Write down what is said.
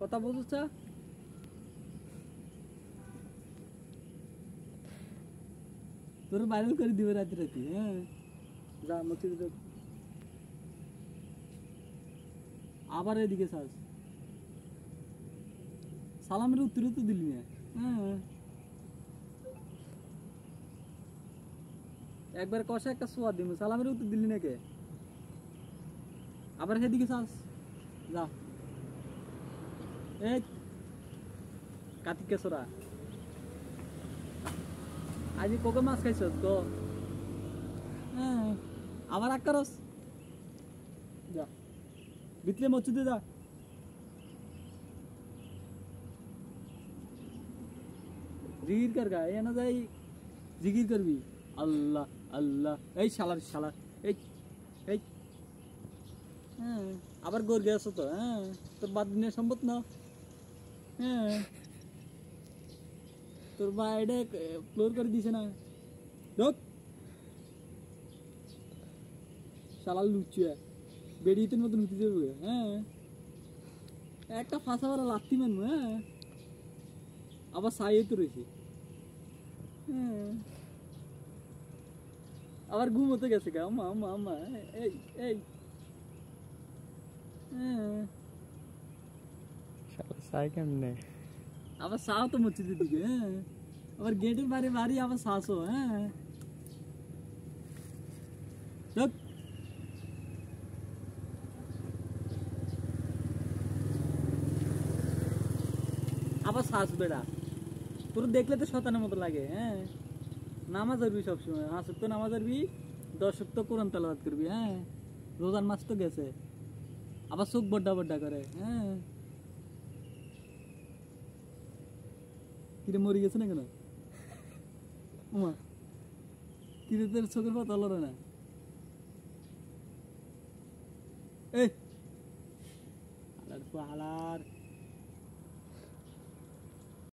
কথা বলছ তোর ভাইরাল করে দিবে রাতে রাতে। হ্যাঁ যা মসজিদে আবার এদিকে চাস সালামের উত্তর তো দিলি না। হ্যাঁ একবার কষা একটা সোয়াদ দিব সালামের উত্তর দিলি না কে আবার সেদিকে চাস যা এই কার্তিক কেশরা আজ কোকে মাছ খাইছস গো। হ্যাঁ আবার আগ করস যা ভিতরে মসজিদে যা জিকির কর গা এ না যাই জিকির করবি আল্লাহ আল্লাহ এই শালার শালা এই এই হ্যাঁ আবার গোর গেছ তো। হ্যাঁ তোর বাদ দিনের সম্পদ না। হ্যাঁ তোর বাইরে ফ্লোর করে দিছে না ঢোক শালা লুচিয়ে বেরিয়েতের মতন উঠে যাবে। হ্যাঁ একটা ফাঁসা বারা লাত্তি মানবো। হ্যাঁ আবার সাইয়ে তো রয়েছে। হ্যাঁ আবার ঘুমোতে গেছে গা আমা আমা আমা এই এই হ্যাঁ সাই কেমনে আবার সাও তো মসজিদের দিকে। হ্যাঁ আবার গেটের বাড়ি বাড়ি আবার শাসো। হ্যাঁ আবার শ্বাস বেড়া তোর দেখলে তো শতানের মতো লাগে। হ্যাঁ নামাজ আরবি সবসময় 5 ওয়াক্ত নামাজ আরবি 10 ওয়াক্ত কোরআন তেলাওয়াত করবি। হ্যাঁ রোজার মাস তো গেছে আবার চোখ বড্ডা বড্ডা করে। হ্যাঁ কিরে মরে গেছে না কেন ওমা কিরে তোর চোখের পাতা লড়ে না। এই হালার